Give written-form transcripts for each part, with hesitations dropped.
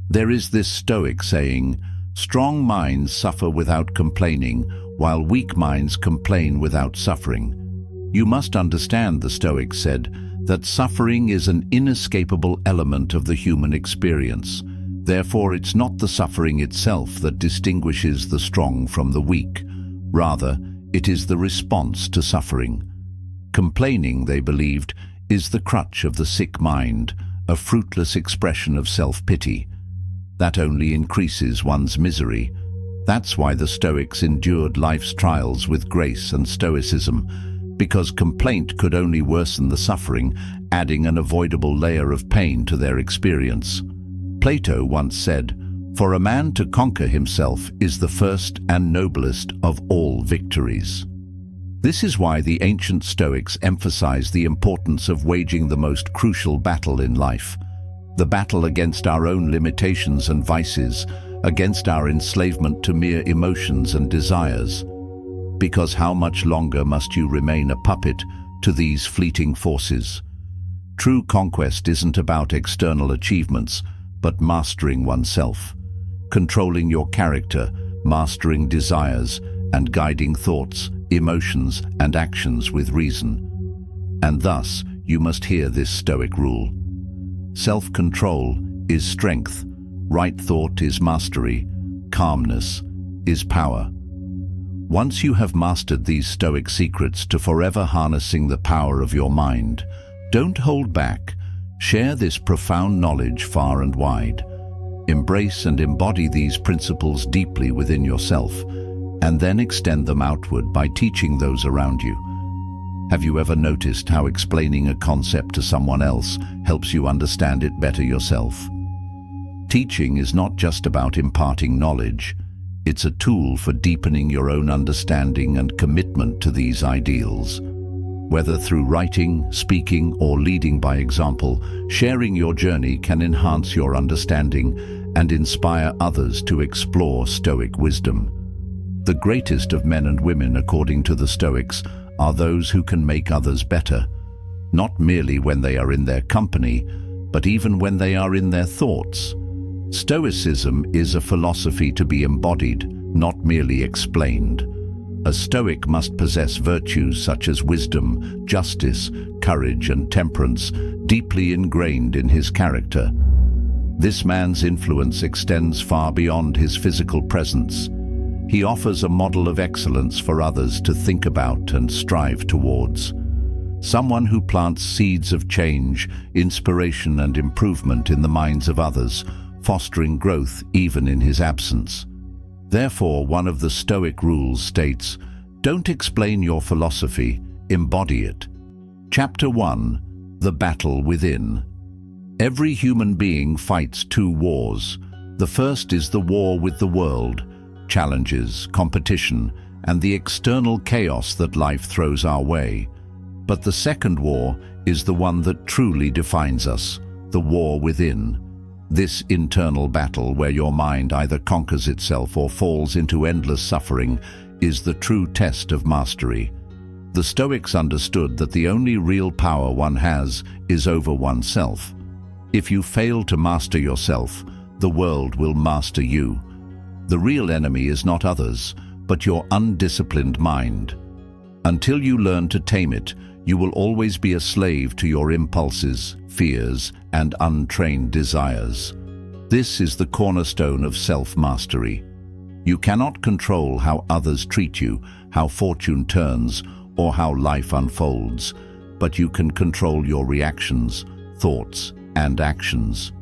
There is this Stoic saying, "Strong minds suffer without complaining, while weak minds complain without suffering." You must understand, the Stoic said, that suffering is an inescapable element of the human experience. Therefore, it's not the suffering itself that distinguishes the strong from the weak. Rather, it is the response to suffering. Complaining, they believed, is the crutch of the sick mind, a fruitless expression of self-pity. That only increases one's misery. That's why the Stoics endured life's trials with grace and stoicism, because complaint could only worsen the suffering, adding an avoidable layer of pain to their experience. Plato once said, "For a man to conquer himself is the first and noblest of all victories." This is why the ancient Stoics emphasized the importance of waging the most crucial battle in life, the battle against our own limitations and vices, against our enslavement to mere emotions and desires. Because how much longer must you remain a puppet to these fleeting forces? True conquest isn't about external achievements, but mastering oneself, controlling your character, mastering desires, and guiding thoughts, emotions, and actions with reason. And thus, you must hear this Stoic rule. Self-control is strength, right thought is mastery, calmness is power. Once you have mastered these Stoic secrets to forever harnessing the power of your mind, don't hold back. Share this profound knowledge far and wide. Embrace and embody these principles deeply within yourself, and then extend them outward by teaching those around you. Have you ever noticed how explaining a concept to someone else helps you understand it better yourself? Teaching is not just about imparting knowledge. It's a tool for deepening your own understanding and commitment to these ideals. Whether through writing, speaking, or leading by example, sharing your journey can enhance your understanding and inspire others to explore Stoic wisdom. The greatest of men and women, according to the Stoics, are those who can make others better, not merely when they are in their company, but even when they are in their thoughts. Stoicism is a philosophy to be embodied, not merely explained. A Stoic must possess virtues such as wisdom, justice, courage, and temperance, deeply ingrained in his character. This man's influence extends far beyond his physical presence. He offers a model of excellence for others to think about and strive towards. Someone who plants seeds of change, inspiration, and improvement in the minds of others, fostering growth even in his absence. Therefore, one of the Stoic rules states, "Don't explain your philosophy, embody it." Chapter 1. The Battle Within. Every human being fights two wars. The first is the war with the world, challenges, competition, and the external chaos that life throws our way. But the second war is the one that truly defines us, the war within. This internal battle, where your mind either conquers itself or falls into endless suffering, is the true test of mastery. The Stoics understood that the only real power one has is over oneself. If you fail to master yourself, the world will master you. The real enemy is not others, but your undisciplined mind. Until you learn to tame it, you will always be a slave to your impulses, fears, and untrained desires. This is the cornerstone of self-mastery. You cannot control how others treat you, how fortune turns, or how life unfolds, but you can control your reactions, thoughts, and actions.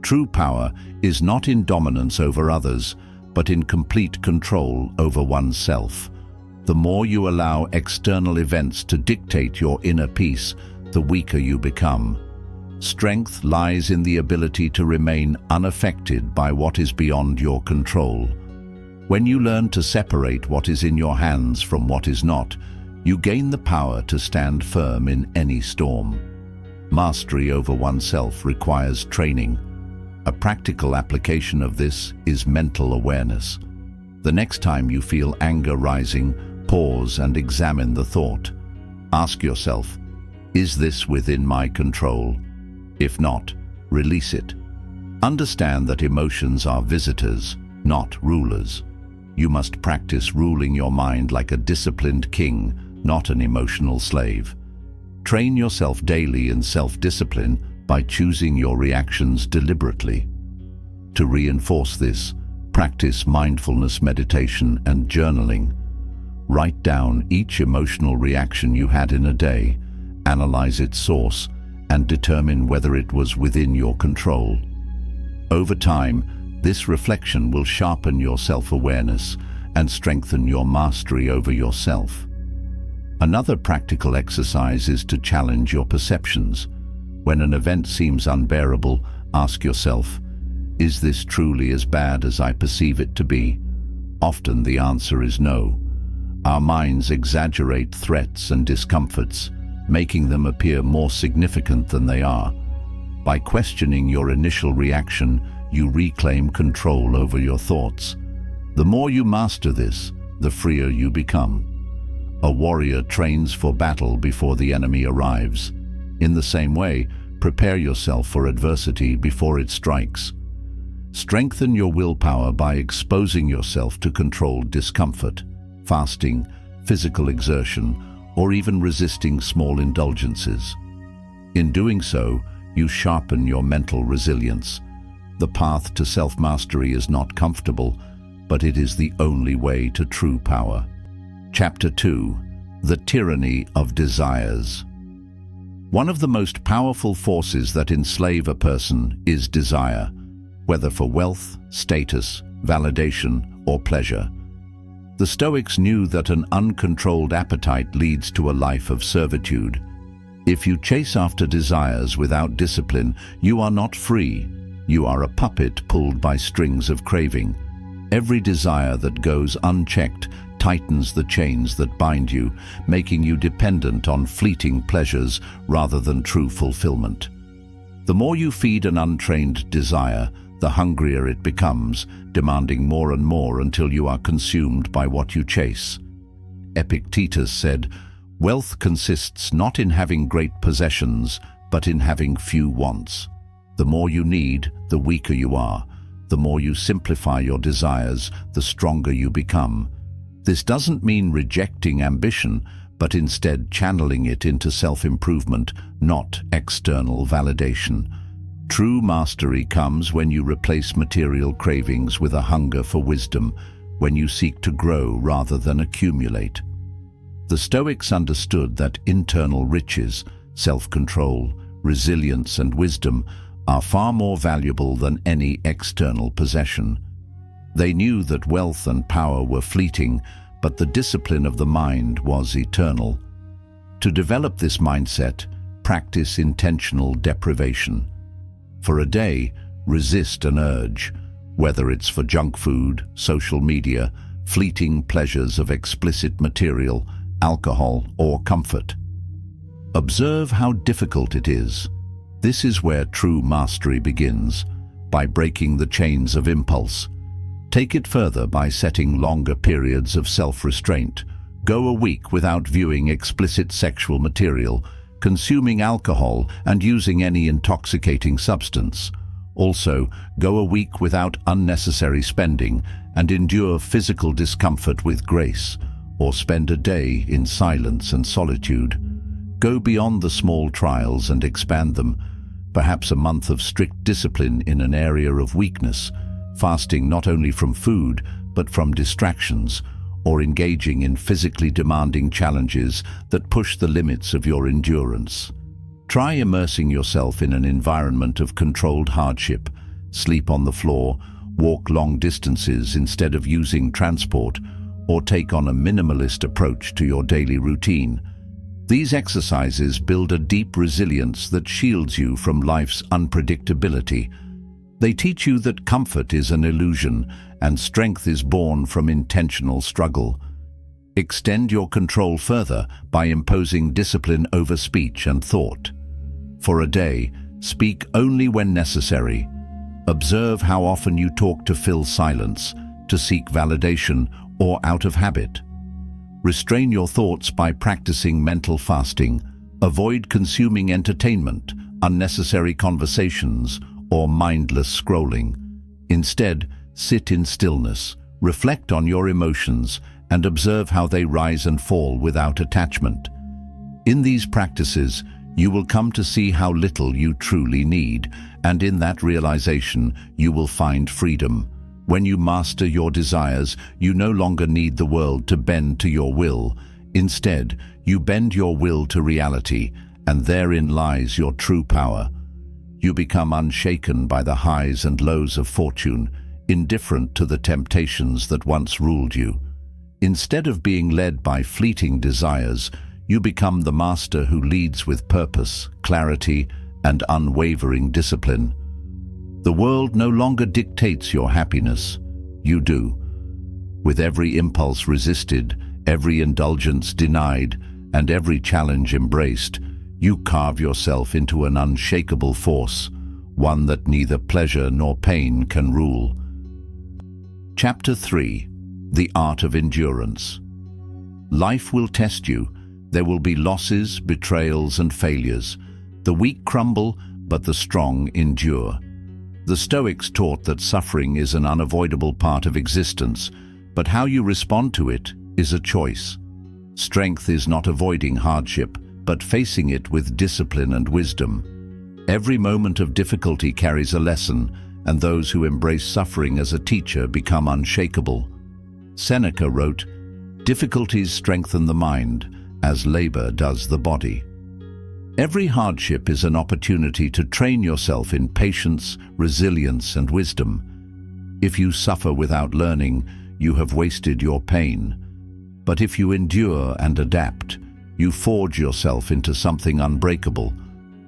True power is not in dominance over others, but in complete control over oneself. The more you allow external events to dictate your inner peace, the weaker you become. Strength lies in the ability to remain unaffected by what is beyond your control. When you learn to separate what is in your hands from what is not, you gain the power to stand firm in any storm. Mastery over oneself requires training. A practical application of this is mental awareness. The next time you feel anger rising, pause and examine the thought. Ask yourself, is this within my control? If not, release it. Understand that emotions are visitors, not rulers. You must practice ruling your mind like a disciplined king, not an emotional slave. Train yourself daily in self-discipline by choosing your reactions deliberately. To reinforce this, practice mindfulness meditation and journaling. Write down each emotional reaction you had in a day, analyze its source, and determine whether it was within your control. Over time, this reflection will sharpen your self-awareness and strengthen your mastery over yourself. Another practical exercise is to challenge your perceptions. When an event seems unbearable, ask yourself, is this truly as bad as I perceive it to be? Often the answer is no. Our minds exaggerate threats and discomforts, making them appear more significant than they are. By questioning your initial reaction, you reclaim control over your thoughts. The more you master this, the freer you become. A warrior trains for battle before the enemy arrives. In the same way, prepare yourself for adversity before it strikes. Strengthen your willpower by exposing yourself to controlled discomfort, fasting, physical exertion, or even resisting small indulgences. In doing so, you sharpen your mental resilience. The path to self-mastery is not comfortable, but it is the only way to true power. Chapter 2: The Tyranny of Desires. One of the most powerful forces that enslave a person is desire, whether for wealth, status, validation, or pleasure. The Stoics knew that an uncontrolled appetite leads to a life of servitude. If you chase after desires without discipline, you are not free. You are a puppet pulled by strings of craving. Every desire that goes unchecked tightens the chains that bind you, making you dependent on fleeting pleasures rather than true fulfillment. The more you feed an untrained desire, the hungrier it becomes, demanding more and more until you are consumed by what you chase. Epictetus said, "Wealth consists not in having great possessions, but in having few wants." The more you need, the weaker you are. The more you simplify your desires, the stronger you become. This doesn't mean rejecting ambition, but instead channeling it into self-improvement, not external validation. True mastery comes when you replace material cravings with a hunger for wisdom, when you seek to grow rather than accumulate. The Stoics understood that internal riches, self-control, resilience, and wisdom are far more valuable than any external possession. They knew that wealth and power were fleeting, but the discipline of the mind was eternal. To develop this mindset, practice intentional deprivation. For a day, resist an urge, whether it's for junk food, social media, fleeting pleasures of explicit material, alcohol, or comfort. Observe how difficult it is. This is where true mastery begins, by breaking the chains of impulse. Take it further by setting longer periods of self-restraint. Go a week without viewing explicit sexual material, consuming alcohol, and using any intoxicating substance. Also, go a week without unnecessary spending and endure physical discomfort with grace, or spend a day in silence and solitude. Go beyond the small trials and expand them. Perhaps a month of strict discipline in an area of weakness, fasting not only from food but from distractions, or engaging in physically demanding challenges that push the limits of your endurance. Try immersing yourself in an environment of controlled hardship. Sleep on the floor, walk long distances instead of using transport, or take on a minimalist approach to your daily routine. These exercises build a deep resilience that shields you from life's unpredictability. They teach you that comfort is an illusion and strength is born from intentional struggle. Extend your control further by imposing discipline over speech and thought. For a day, speak only when necessary. Observe how often you talk to fill silence, to seek validation, or out of habit. Restrain your thoughts by practicing mental fasting. Avoid consuming entertainment, unnecessary conversations, or mindless scrolling. Instead, sit in stillness, reflect on your emotions, and observe how they rise and fall without attachment. In these practices, you will come to see how little you truly need, and in that realization, you will find freedom. When you master your desires, you no longer need the world to bend to your will. Instead, you bend your will to reality, and therein lies your true power. You become unshaken by the highs and lows of fortune, indifferent to the temptations that once ruled you. Instead of being led by fleeting desires, you become the master who leads with purpose, clarity, and unwavering discipline. The world no longer dictates your happiness. You do. With every impulse resisted, every indulgence denied, and every challenge embraced, you carve yourself into an unshakable force, one that neither pleasure nor pain can rule. Chapter 3. The Art of Endurance. Life will test you. There will be losses, betrayals, and failures. The weak crumble, but the strong endure. The Stoics taught that suffering is an unavoidable part of existence, but how you respond to it is a choice. Strength is not avoiding hardship, but facing it with discipline and wisdom. Every moment of difficulty carries a lesson, and those who embrace suffering as a teacher become unshakable. Seneca wrote, "Difficulties strengthen the mind, as labor does the body." Every hardship is an opportunity to train yourself in patience, resilience, and wisdom. If you suffer without learning, you have wasted your pain. But if you endure and adapt, you forge yourself into something unbreakable.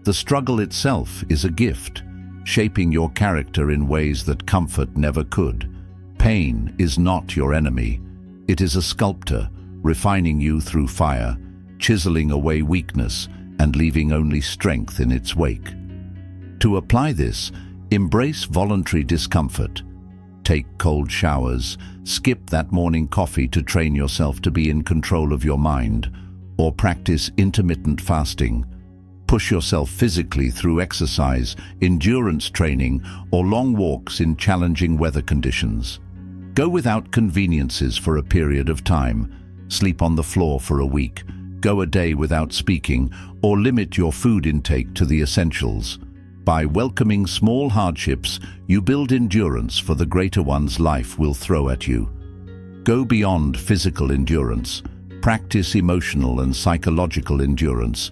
The struggle itself is a gift, shaping your character in ways that comfort never could. Pain is not your enemy. It is a sculptor, refining you through fire, chiseling away weakness, and leaving only strength in its wake. To apply this, embrace voluntary discomfort. Take cold showers, skip that morning coffee to train yourself to be in control of your mind, or practice intermittent fasting. Push yourself physically through exercise, endurance training, or long walks in challenging weather conditions. Go without conveniences for a period of time. Sleep on the floor for a week. Go a day without speaking, or limit your food intake to the essentials. By welcoming small hardships, you build endurance for the greater ones life will throw at you. Go beyond physical endurance. Practice emotional and psychological endurance.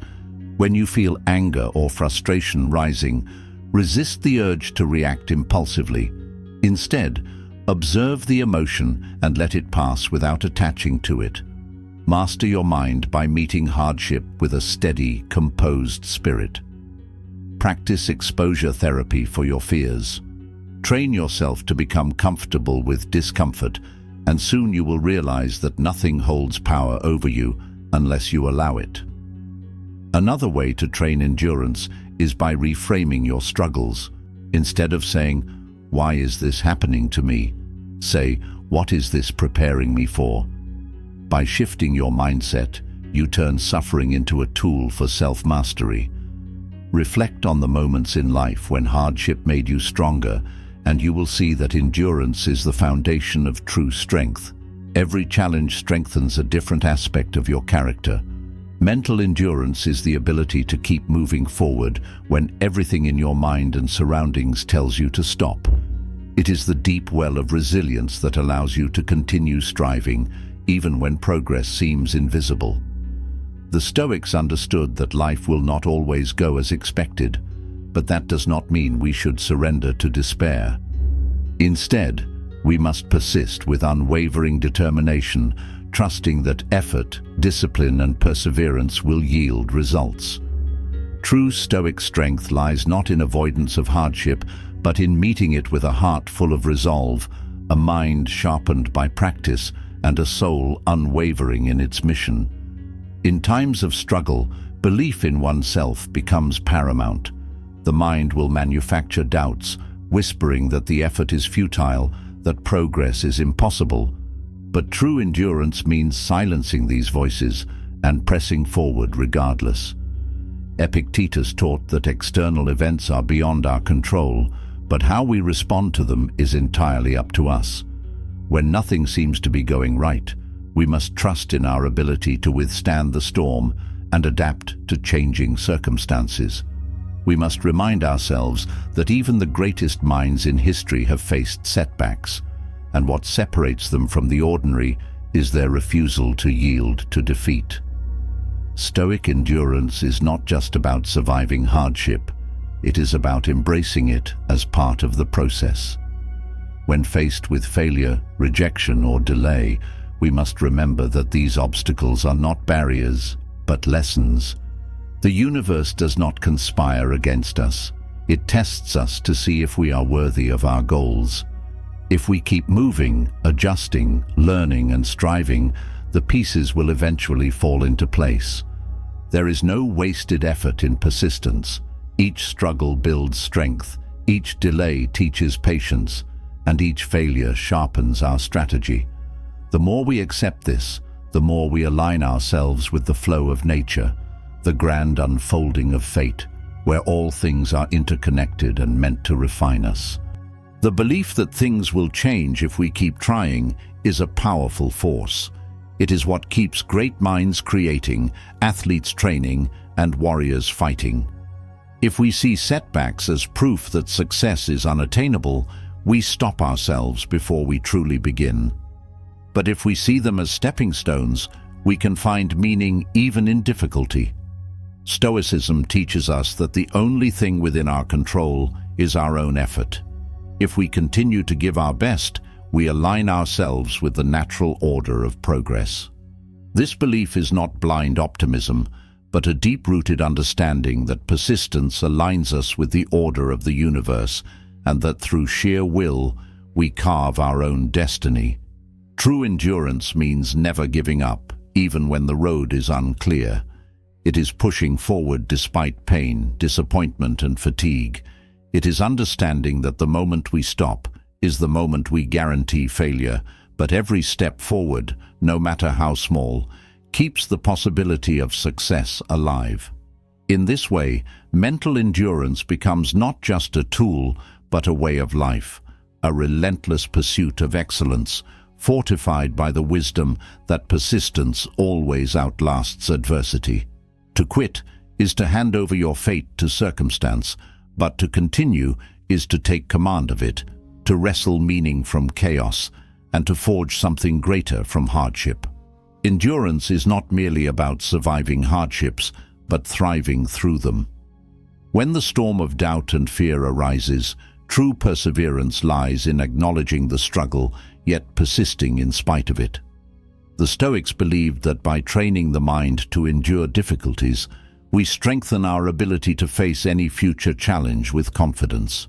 When you feel anger or frustration rising, resist the urge to react impulsively. Instead, observe the emotion and let it pass without attaching to it. Master your mind by meeting hardship with a steady, composed spirit. Practice exposure therapy for your fears. Train yourself to become comfortable with discomfort, and soon you will realize that nothing holds power over you unless you allow it. Another way to train endurance is by reframing your struggles. Instead of saying, "Why is this happening to me?" say, "What is this preparing me for?" By shifting your mindset, you turn suffering into a tool for self-mastery. Reflect on the moments in life when hardship made you stronger, and you will see that endurance is the foundation of true strength. Every challenge strengthens a different aspect of your character. Mental endurance is the ability to keep moving forward when everything in your mind and surroundings tells you to stop. It is the deep well of resilience that allows you to continue striving, even when progress seems invisible. The Stoics understood that life will not always go as expected, but that does not mean we should surrender to despair. Instead, we must persist with unwavering determination, trusting that effort, discipline, and perseverance will yield results. True Stoic strength lies not in avoidance of hardship, but in meeting it with a heart full of resolve, a mind sharpened by practice, and a soul unwavering in its mission. In times of struggle, belief in oneself becomes paramount. The mind will manufacture doubts, whispering that the effort is futile, that progress is impossible. But true endurance means silencing these voices and pressing forward regardless. Epictetus taught that external events are beyond our control, but how we respond to them is entirely up to us. When nothing seems to be going right, we must trust in our ability to withstand the storm and adapt to changing circumstances. We must remind ourselves that even the greatest minds in history have faced setbacks, and what separates them from the ordinary is their refusal to yield to defeat. Stoic endurance is not just about surviving hardship, it is about embracing it as part of the process. When faced with failure, rejection, or delay, we must remember that these obstacles are not barriers, but lessons. The universe does not conspire against us. It tests us to see if we are worthy of our goals. If we keep moving, adjusting, learning, and striving, the pieces will eventually fall into place. There is no wasted effort in persistence. Each struggle builds strength, each delay teaches patience, and each failure sharpens our strategy. The more we accept this, the more we align ourselves with the flow of nature, the grand unfolding of fate, where all things are interconnected and meant to refine us. The belief that things will change if we keep trying is a powerful force. It is what keeps great minds creating, athletes training, and warriors fighting. If we see setbacks as proof that success is unattainable, we stop ourselves before we truly begin. But if we see them as stepping stones, we can find meaning even in difficulty. Stoicism teaches us that the only thing within our control is our own effort. If we continue to give our best, we align ourselves with the natural order of progress. This belief is not blind optimism, but a deep-rooted understanding that persistence aligns us with the order of the universe, and that through sheer will, we carve our own destiny. True endurance means never giving up, even when the road is unclear. It is pushing forward despite pain, disappointment, and fatigue. It is understanding that the moment we stop is the moment we guarantee failure, but every step forward, no matter how small, keeps the possibility of success alive. In this way, mental endurance becomes not just a tool, but a way of life, a relentless pursuit of excellence, fortified by the wisdom that persistence always outlasts adversity. To quit is to hand over your fate to circumstance, but to continue is to take command of it, to wrestle meaning from chaos, and to forge something greater from hardship. Endurance is not merely about surviving hardships, but thriving through them. When the storm of doubt and fear arises, true perseverance lies in acknowledging the struggle, yet persisting in spite of it. The Stoics believed that by training the mind to endure difficulties, we strengthen our ability to face any future challenge with confidence.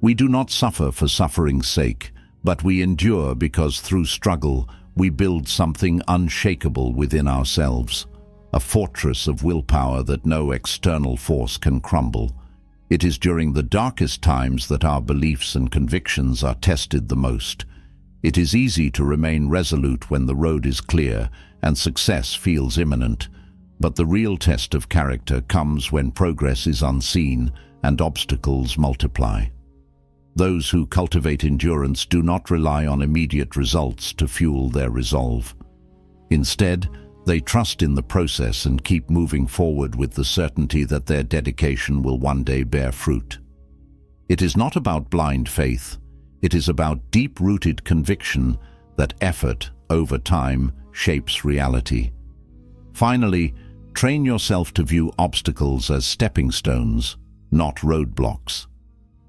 We do not suffer for suffering's sake, but we endure because through struggle we build something unshakable within ourselves, a fortress of willpower that no external force can crumble. It is during the darkest times that our beliefs and convictions are tested the most. It is easy to remain resolute when the road is clear and success feels imminent, but the real test of character comes when progress is unseen and obstacles multiply. Those who cultivate endurance do not rely on immediate results to fuel their resolve. Instead, they trust in the process and keep moving forward with the certainty that their dedication will one day bear fruit. It is not about blind faith. It is about deep-rooted conviction that effort, over time, shapes reality. Finally, train yourself to view obstacles as stepping stones, not roadblocks.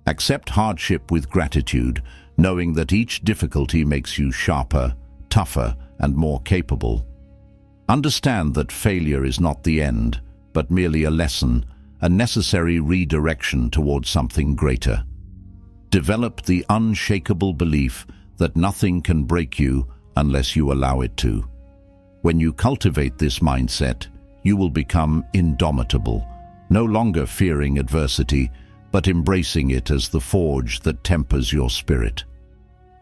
Accept hardship with gratitude, knowing that each difficulty makes you sharper, tougher, and more capable. Understand that failure is not the end, but merely a lesson, a necessary redirection towards something greater. Develop the unshakable belief that nothing can break you unless you allow it to. When you cultivate this mindset, you will become indomitable, no longer fearing adversity, but embracing it as the forge that tempers your spirit.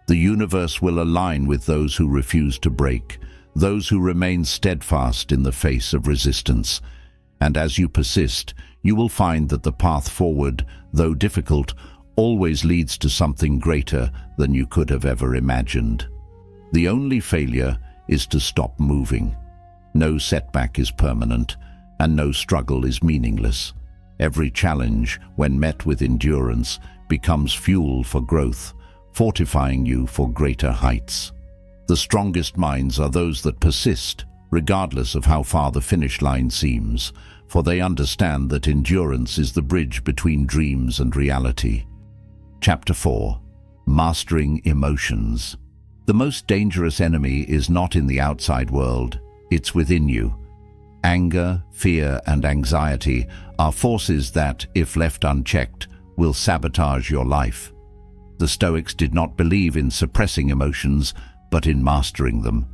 The universe will align with those who refuse to break, those who remain steadfast in the face of resistance. And as you persist, you will find that the path forward, though difficult, always leads to something greater than you could have ever imagined. The only failure is to stop moving. No setback is permanent, and no struggle is meaningless. Every challenge, when met with endurance, becomes fuel for growth, fortifying you for greater heights. The strongest minds are those that persist, regardless of how far the finish line seems, for they understand that endurance is the bridge between dreams and reality. Chapter 4. Mastering Emotions. The most dangerous enemy is not in the outside world, it's within you. Anger, fear, and anxiety are forces that, if left unchecked, will sabotage your life. The Stoics did not believe in suppressing emotions, but in mastering them.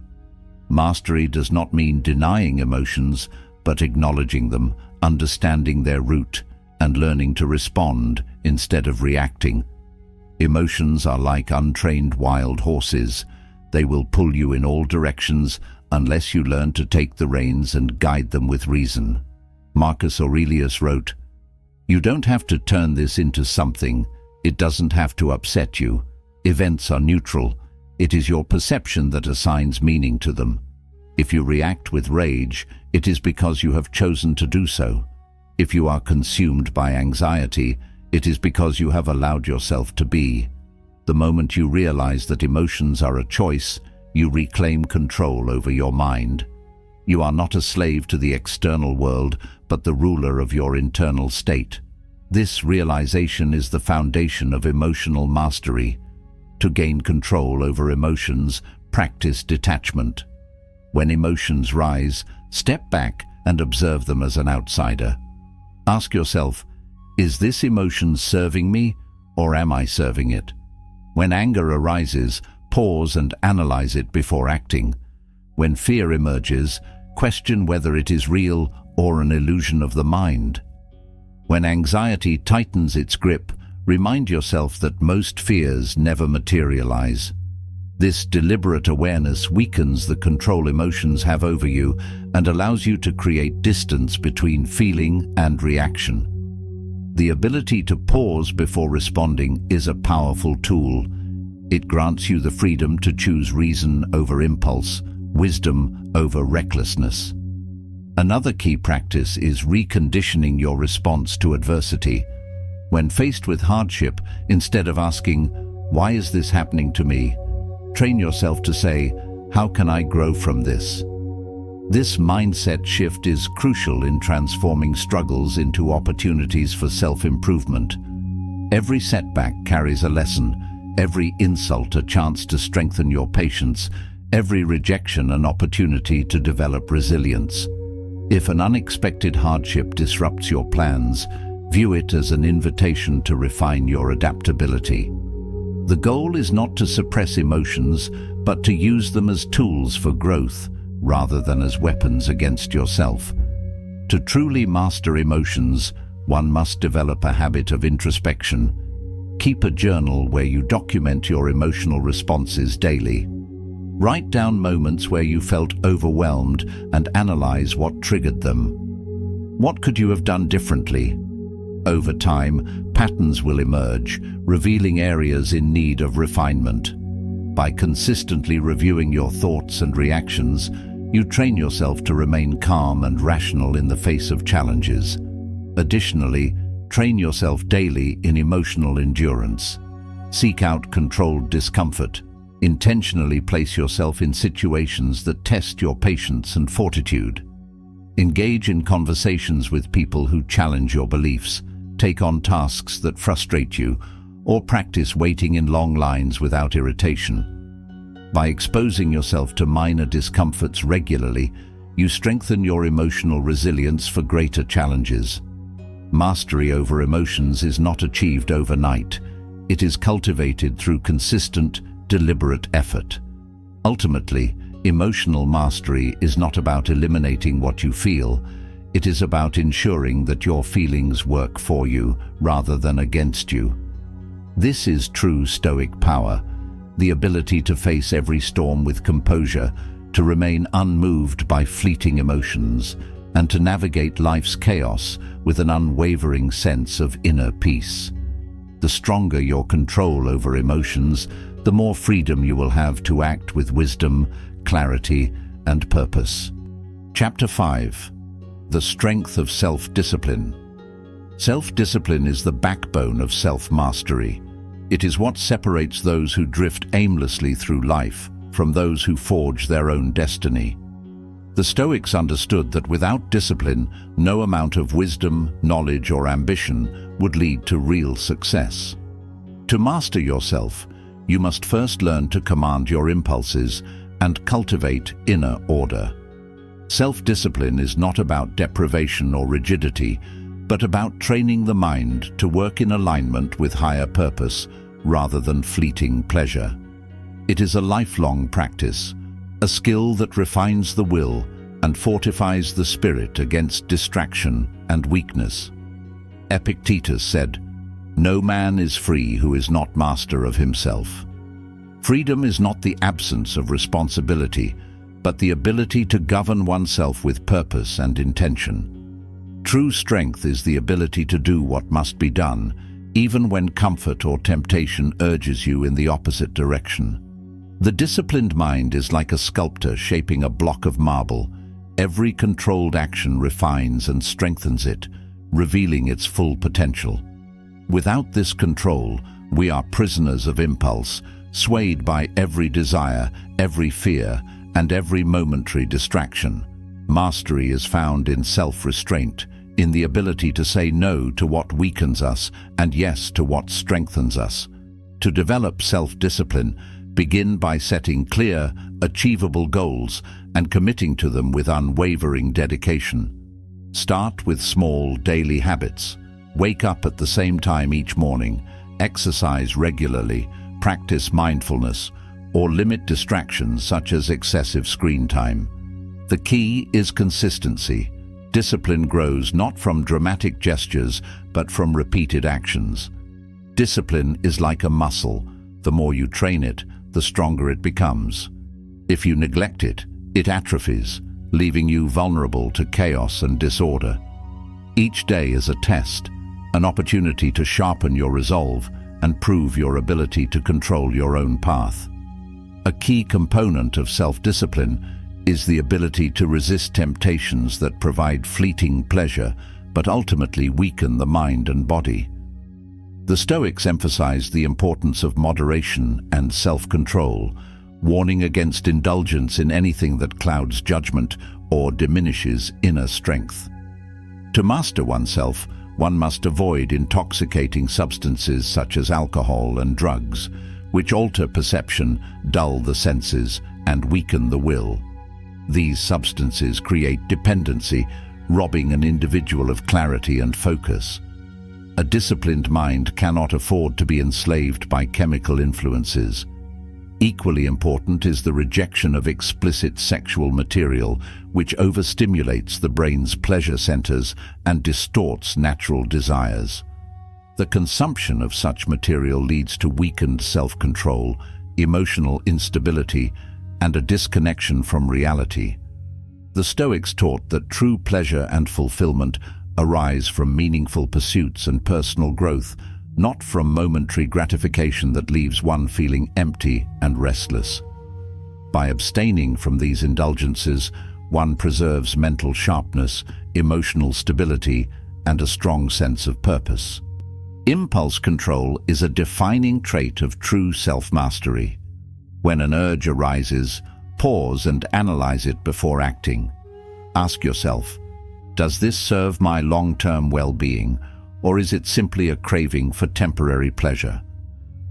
Mastery does not mean denying emotions, but acknowledging them, understanding their root, and learning to respond instead of reacting. Emotions are like untrained wild horses. They will pull you in all directions unless you learn to take the reins and guide them with reason. Marcus Aurelius wrote, "You don't have to turn this into something. It doesn't have to upset you. Events are neutral. It is your perception that assigns meaning to them. If you react with rage, it is because you have chosen to do so. If you are consumed by anxiety, it is because you have allowed yourself to be. The moment you realize that emotions are a choice, you reclaim control over your mind. You are not a slave to the external world, but the ruler of your internal state. This realization is the foundation of emotional mastery. To gain control over emotions, practice detachment. When emotions rise, step back and observe them as an outsider. Ask yourself, is this emotion serving me, or am I serving it? When anger arises, pause and analyze it before acting. When fear emerges, question whether it is real or an illusion of the mind. When anxiety tightens its grip, remind yourself that most fears never materialize. This deliberate awareness weakens the control emotions have over you and allows you to create distance between feeling and reaction. The ability to pause before responding is a powerful tool. It grants you the freedom to choose reason over impulse, wisdom over recklessness. Another key practice is reconditioning your response to adversity. When faced with hardship, instead of asking, "Why is this happening to me?" train yourself to say, "How can I grow from this?" This mindset shift is crucial in transforming struggles into opportunities for self-improvement. Every setback carries a lesson, every insult a chance to strengthen your patience, every rejection an opportunity to develop resilience. If an unexpected hardship disrupts your plans, view it as an invitation to refine your adaptability. The goal is not to suppress emotions, but to use them as tools for growth, rather than as weapons against yourself. To truly master emotions, one must develop a habit of introspection. Keep a journal where you document your emotional responses daily. Write down moments where you felt overwhelmed and analyze what triggered them. What could you have done differently? Over time, patterns will emerge, revealing areas in need of refinement. By consistently reviewing your thoughts and reactions, you train yourself to remain calm and rational in the face of challenges. Additionally, train yourself daily in emotional endurance. Seek out controlled discomfort. Intentionally place yourself in situations that test your patience and fortitude. Engage in conversations with people who challenge your beliefs. Take on tasks that frustrate you, or practice waiting in long lines without irritation. By exposing yourself to minor discomforts regularly, you strengthen your emotional resilience for greater challenges. Mastery over emotions is not achieved overnight. It is cultivated through consistent, deliberate effort. Ultimately, emotional mastery is not about eliminating what you feel. It is about ensuring that your feelings work for you rather than against you. This is true Stoic power, the ability to face every storm with composure, to remain unmoved by fleeting emotions, and to navigate life's chaos with an unwavering sense of inner peace. The stronger your control over emotions, the more freedom you will have to act with wisdom, clarity, and purpose. Chapter 5. The Strength of Self-Discipline. Self-discipline is the backbone of self-mastery. It is what separates those who drift aimlessly through life from those who forge their own destiny. The Stoics understood that without discipline, no amount of wisdom, knowledge, or ambition would lead to real success. To master yourself, you must first learn to command your impulses and cultivate inner order. Self-discipline is not about deprivation or rigidity, but about training the mind to work in alignment with higher purpose rather than fleeting pleasure. It is a lifelong practice, a skill that refines the will and fortifies the spirit against distraction and weakness. Epictetus said, "No man is free who is not master of himself." Freedom is not the absence of responsibility, but the ability to govern oneself with purpose and intention. True strength is the ability to do what must be done, even when comfort or temptation urges you in the opposite direction. The disciplined mind is like a sculptor shaping a block of marble. Every controlled action refines and strengthens it, revealing its full potential. Without this control, we are prisoners of impulse, swayed by every desire, every fear, and every momentary distraction. Mastery is found in self-restraint, in the ability to say no to what weakens us and yes to what strengthens us. To develop self-discipline, begin by setting clear, achievable goals and committing to them with unwavering dedication. Start with small daily habits. Wake up at the same time each morning, exercise regularly, practice mindfulness, or limit distractions such as excessive screen time. The key is consistency. Discipline grows not from dramatic gestures, but from repeated actions. Discipline is like a muscle. The more you train it, the stronger it becomes. If you neglect it, it atrophies, leaving you vulnerable to chaos and disorder. Each day is a test, an opportunity to sharpen your resolve and prove your ability to control your own path. A key component of self-discipline is the ability to resist temptations that provide fleeting pleasure but ultimately weaken the mind and body. The Stoics emphasized the importance of moderation and self-control, warning against indulgence in anything that clouds judgment or diminishes inner strength. To master oneself, one must avoid intoxicating substances such as alcohol and drugs, which alter perception, dull the senses, and weaken the will. These substances create dependency, robbing an individual of clarity and focus. A disciplined mind cannot afford to be enslaved by chemical influences. Equally important is the rejection of explicit sexual material, which overstimulates the brain's pleasure centers and distorts natural desires. The consumption of such material leads to weakened self-control, emotional instability, and a disconnection from reality. The Stoics taught that true pleasure and fulfillment arise from meaningful pursuits and personal growth, not from momentary gratification that leaves one feeling empty and restless. By abstaining from these indulgences, one preserves mental sharpness, emotional stability, and a strong sense of purpose. Impulse control is a defining trait of true self-mastery. When an urge arises, pause and analyze it before acting. Ask yourself, does this serve my long-term well-being, or is it simply a craving for temporary pleasure?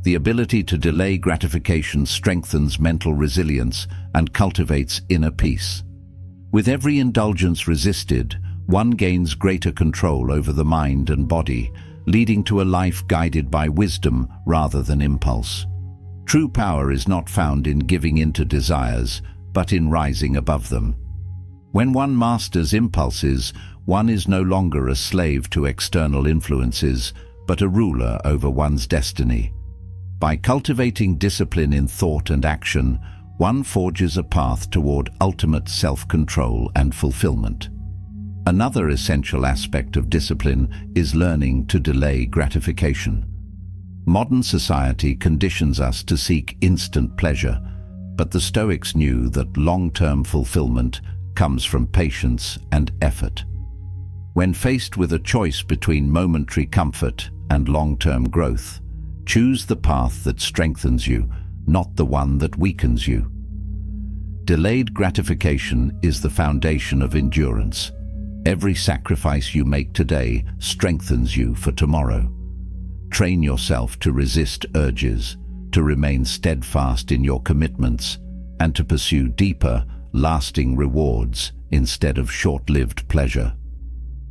The ability to delay gratification strengthens mental resilience and cultivates inner peace. With every indulgence resisted, one gains greater control over the mind and body, leading to a life guided by wisdom rather than impulse. True power is not found in giving in to desires, but in rising above them. When one masters impulses, one is no longer a slave to external influences, but a ruler over one's destiny. By cultivating discipline in thought and action, one forges a path toward ultimate self-control and fulfillment. Another essential aspect of discipline is learning to delay gratification. Modern society conditions us to seek instant pleasure, but the Stoics knew that long-term fulfillment comes from patience and effort. When faced with a choice between momentary comfort and long-term growth, choose the path that strengthens you, not the one that weakens you. Delayed gratification is the foundation of endurance. Every sacrifice you make today strengthens you for tomorrow. Train yourself to resist urges, to remain steadfast in your commitments, and to pursue deeper, lasting rewards instead of short-lived pleasure.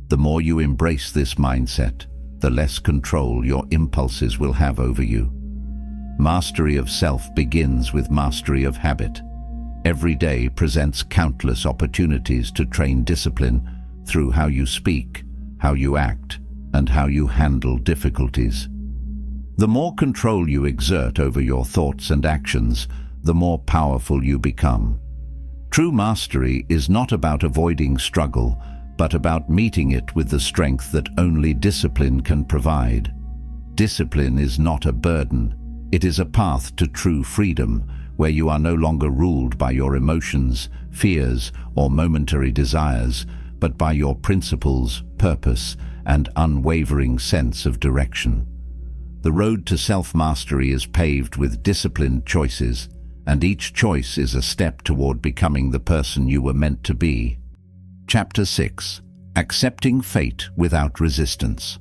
The more you embrace this mindset, the less control your impulses will have over you. Mastery of self begins with mastery of habit. Every day presents countless opportunities to train discipline through how you speak, how you act, and how you handle difficulties. The more control you exert over your thoughts and actions, the more powerful you become. True mastery is not about avoiding struggle, but about meeting it with the strength that only discipline can provide. Discipline is not a burden. It is a path to true freedom, where you are no longer ruled by your emotions, fears, or momentary desires, but by your principles, purpose, and unwavering sense of direction. The road to self-mastery is paved with disciplined choices, and each choice is a step toward becoming the person you were meant to be. Chapter 6. Accepting fate without resistance.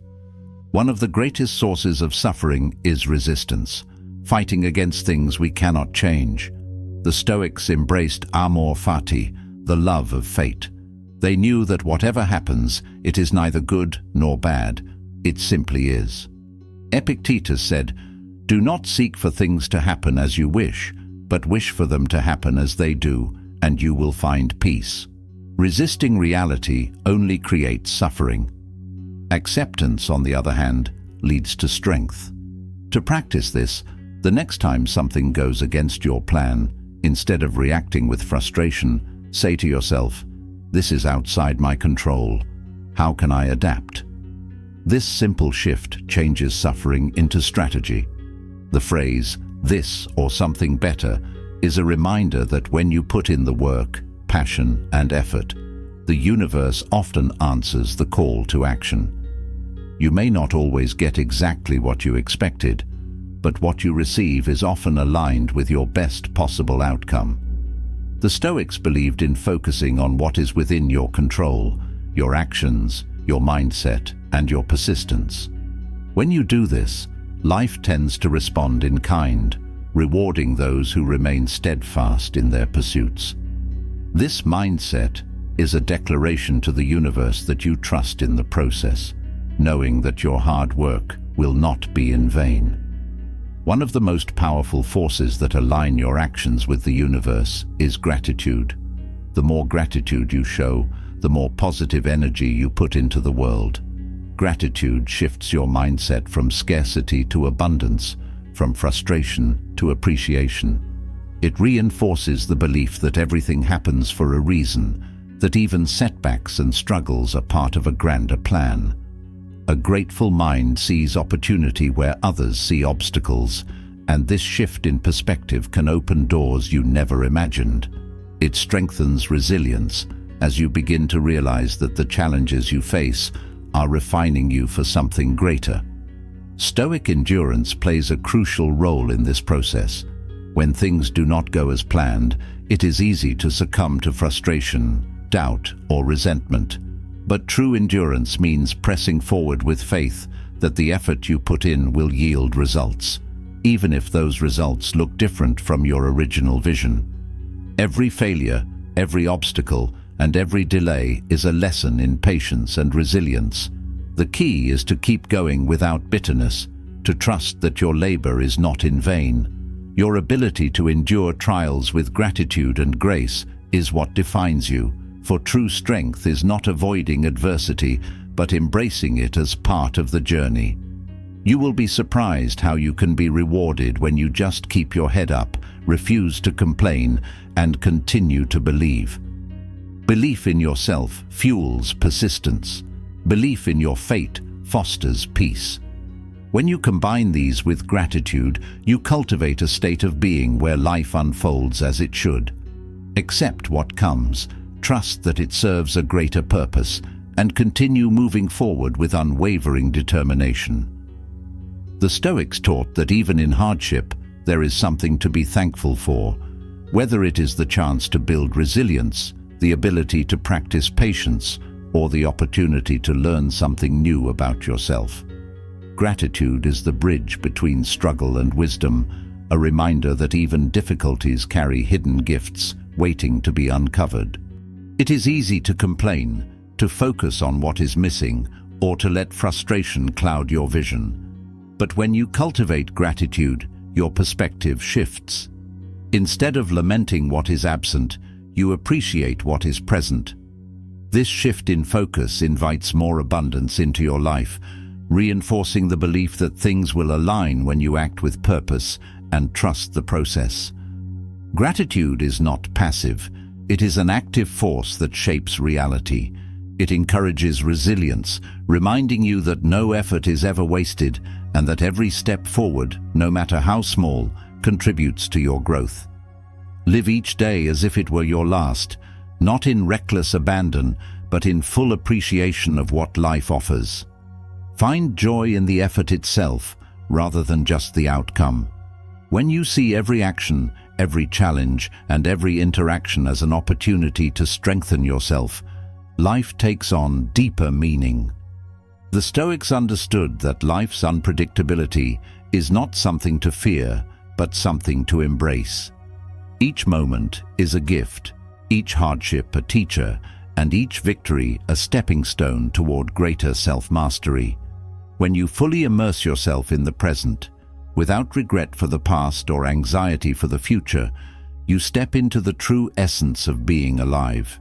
One of the greatest sources of suffering is resistance, fighting against things we cannot change. The Stoics embraced amor fati, the love of fate. They knew that whatever happens, it is neither good nor bad. It simply is. Epictetus said, "Do not seek for things to happen as you wish, but wish for them to happen as they do, and you will find peace." Resisting reality only creates suffering. Acceptance, on the other hand, leads to strength. To practice this, the next time something goes against your plan, instead of reacting with frustration, say to yourself, "This is outside my control. How can I adapt?" This simple shift changes suffering into strategy. The phrase, "this or something better," is a reminder that when you put in the work, passion, and effort, the universe often answers the call to action. You may not always get exactly what you expected, but what you receive is often aligned with your best possible outcome. The Stoics believed in focusing on what is within your control, your actions, your mindset, and your persistence. When you do this, life tends to respond in kind, rewarding those who remain steadfast in their pursuits. This mindset is a declaration to the universe that you trust in the process, knowing that your hard work will not be in vain. One of the most powerful forces that align your actions with the universe is gratitude. The more gratitude you show, the more positive energy you put into the world. Gratitude shifts your mindset from scarcity to abundance, from frustration to appreciation. It reinforces the belief that everything happens for a reason, that even setbacks and struggles are part of a grander plan. A grateful mind sees opportunity where others see obstacles, and this shift in perspective can open doors you never imagined. It strengthens resilience as you begin to realize that the challenges you face are refining you for something greater. Stoic endurance plays a crucial role in this process. When things do not go as planned, it is easy to succumb to frustration, doubt, or resentment. But true endurance means pressing forward with faith that the effort you put in will yield results, even if those results look different from your original vision. Every failure, every obstacle, and every delay is a lesson in patience and resilience. The key is to keep going without bitterness, to trust that your labor is not in vain. Your ability to endure trials with gratitude and grace is what defines you. For true strength is not avoiding adversity, but embracing it as part of the journey. You will be surprised how you can be rewarded when you just keep your head up, refuse to complain, and continue to believe. Belief in yourself fuels persistence. Belief in your fate fosters peace. When you combine these with gratitude, you cultivate a state of being where life unfolds as it should. Accept what comes, trust that it serves a greater purpose, and continue moving forward with unwavering determination. The Stoics taught that even in hardship, there is something to be thankful for, whether it is the chance to build resilience, the ability to practice patience, or the opportunity to learn something new about yourself. Gratitude is the bridge between struggle and wisdom, a reminder that even difficulties carry hidden gifts waiting to be uncovered. It is easy to complain, to focus on what is missing, or to let frustration cloud your vision. But when you cultivate gratitude, your perspective shifts. Instead of lamenting what is absent, you appreciate what is present. This shift in focus invites more abundance into your life, reinforcing the belief that things will align when you act with purpose and trust the process. Gratitude is not passive. It is an active force that shapes reality. It encourages resilience, reminding you that no effort is ever wasted and that every step forward, no matter how small, contributes to your growth. Live each day as if it were your last, not in reckless abandon, but in full appreciation of what life offers. Find joy in the effort itself, rather than just the outcome. When you see every action, every challenge, and every interaction as an opportunity to strengthen yourself, life takes on deeper meaning. The Stoics understood that life's unpredictability is not something to fear, but something to embrace. Each moment is a gift, each hardship a teacher, and each victory a stepping stone toward greater self-mastery. When you fully immerse yourself in the present, without regret for the past or anxiety for the future, you step into the true essence of being alive.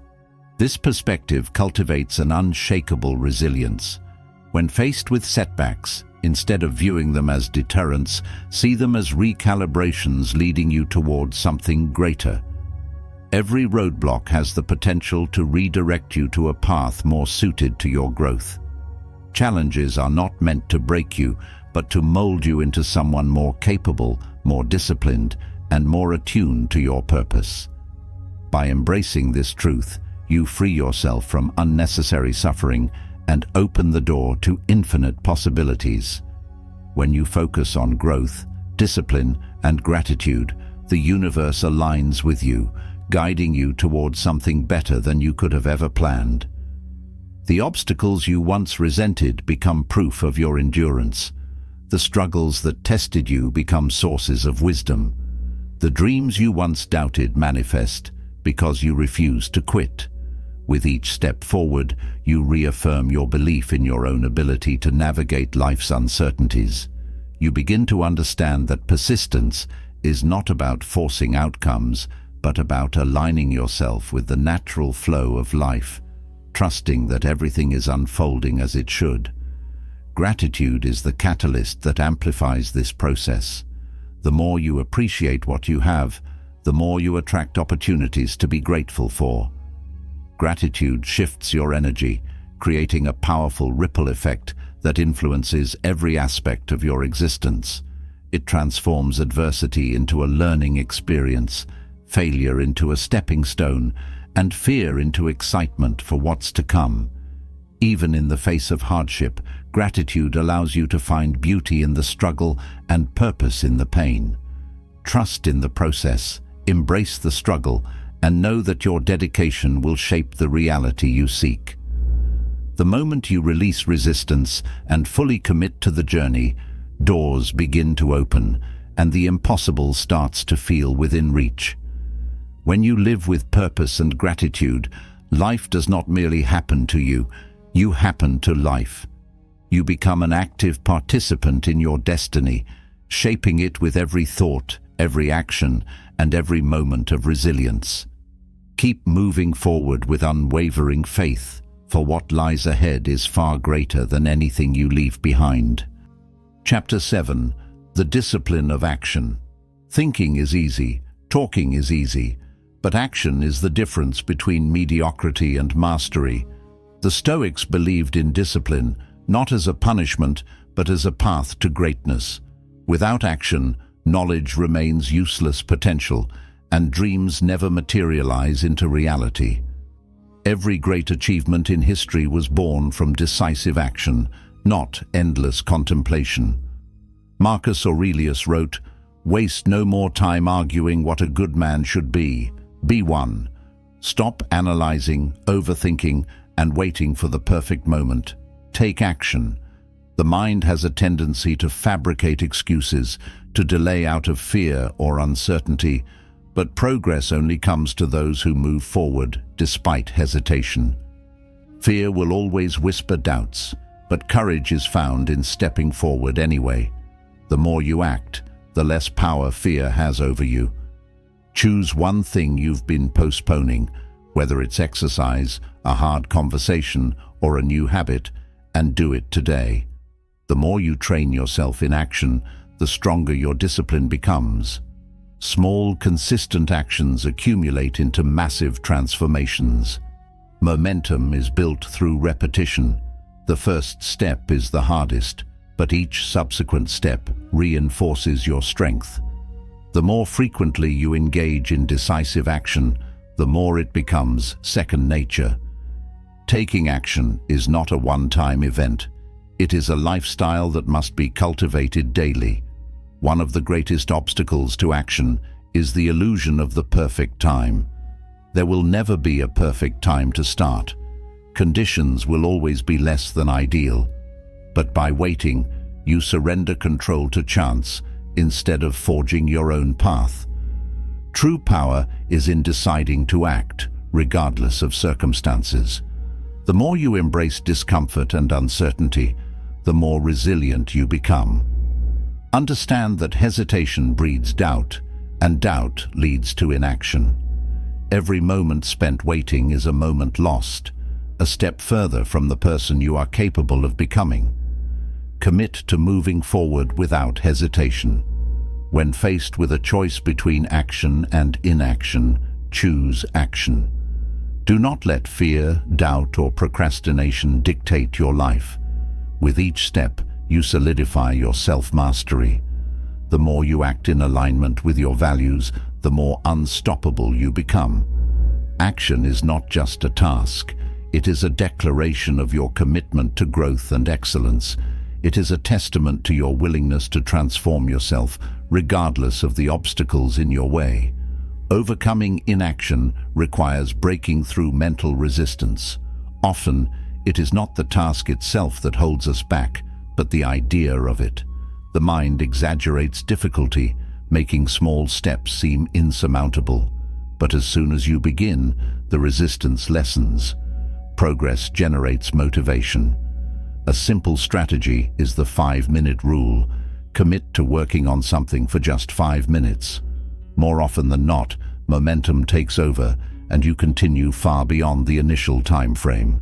This perspective cultivates an unshakable resilience. When faced with setbacks, instead of viewing them as deterrents, see them as recalibrations leading you towards something greater. Every roadblock has the potential to redirect you to a path more suited to your growth. Challenges are not meant to break you, but to mold you into someone more capable, more disciplined, and more attuned to your purpose. By embracing this truth, you free yourself from unnecessary suffering and open the door to infinite possibilities. When you focus on growth, discipline, and gratitude, the universe aligns with you, guiding you towards something better than you could have ever planned. The obstacles you once resented become proof of your endurance. The struggles that tested you become sources of wisdom. The dreams you once doubted manifest because you refuse to quit. With each step forward, you reaffirm your belief in your own ability to navigate life's uncertainties. You begin to understand that persistence is not about forcing outcomes, but about aligning yourself with the natural flow of life, trusting that everything is unfolding as it should. Gratitude is the catalyst that amplifies this process. The more you appreciate what you have, the more you attract opportunities to be grateful for. Gratitude shifts your energy, creating a powerful ripple effect that influences every aspect of your existence. It transforms adversity into a learning experience, failure into a stepping stone, and fear into excitement for what's to come. Even in the face of hardship, gratitude allows you to find beauty in the struggle and purpose in the pain. Trust in the process, embrace the struggle, and know that your dedication will shape the reality you seek. The moment you release resistance and fully commit to the journey, doors begin to open, and the impossible starts to feel within reach. When you live with purpose and gratitude, life does not merely happen to you, you happen to life. You become an active participant in your destiny, shaping it with every thought, every action, and every moment of resilience. Keep moving forward with unwavering faith, for what lies ahead is far greater than anything you leave behind. Chapter 7. The Discipline of Action. Thinking is easy, talking is easy, But action is the difference between mediocrity and mastery. The Stoics believed in discipline, not as a punishment, but as a path to greatness. Without action, knowledge remains useless potential, and dreams never materialize into reality. Every great achievement in history was born from decisive action, not endless contemplation. Marcus Aurelius wrote, "Waste no more time arguing what a good man should be. Be one. Stop analyzing, overthinking, and waiting for the perfect moment. Take action." The mind has a tendency to fabricate excuses, to delay out of fear or uncertainty, but progress only comes to those who move forward despite hesitation. Fear will always whisper doubts, but courage is found in stepping forward anyway. The more you act, the less power fear has over you. Choose one thing you've been postponing, whether it's exercise, a hard conversation, or a new habit, and do it today. The more you train yourself in action, the stronger your discipline becomes. Small, consistent actions accumulate into massive transformations. Momentum is built through repetition. The first step is the hardest, but each subsequent step reinforces your strength. The more frequently you engage in decisive action, the more it becomes second nature. Taking action is not a one-time event. It is a lifestyle that must be cultivated daily. One of the greatest obstacles to action is the illusion of the perfect time. There will never be a perfect time to start. Conditions will always be less than ideal. But by waiting, you surrender control to chance instead of forging your own path. True power is in deciding to act, regardless of circumstances. The more you embrace discomfort and uncertainty, the more resilient you become. Understand that hesitation breeds doubt, and doubt leads to inaction. Every moment spent waiting is a moment lost, a step further from the person you are capable of becoming. Commit to moving forward without hesitation. When faced with a choice between action and inaction, choose action. Do not let fear, doubt, or procrastination dictate your life. With each step, you solidify your self-mastery. The more you act in alignment with your values, the more unstoppable you become. Action is not just a task. It is a declaration of your commitment to growth and excellence. It is a testament to your willingness to transform yourself, regardless of the obstacles in your way. Overcoming inaction requires breaking through mental resistance. Often, it is not the task itself that holds us back, but the idea of it. The mind exaggerates difficulty, making small steps seem insurmountable. But as soon as you begin, the resistance lessens. Progress generates motivation. A simple strategy is the 5-minute rule. Commit to working on something for just 5 minutes. More often than not, momentum takes over, and you continue far beyond the initial time frame.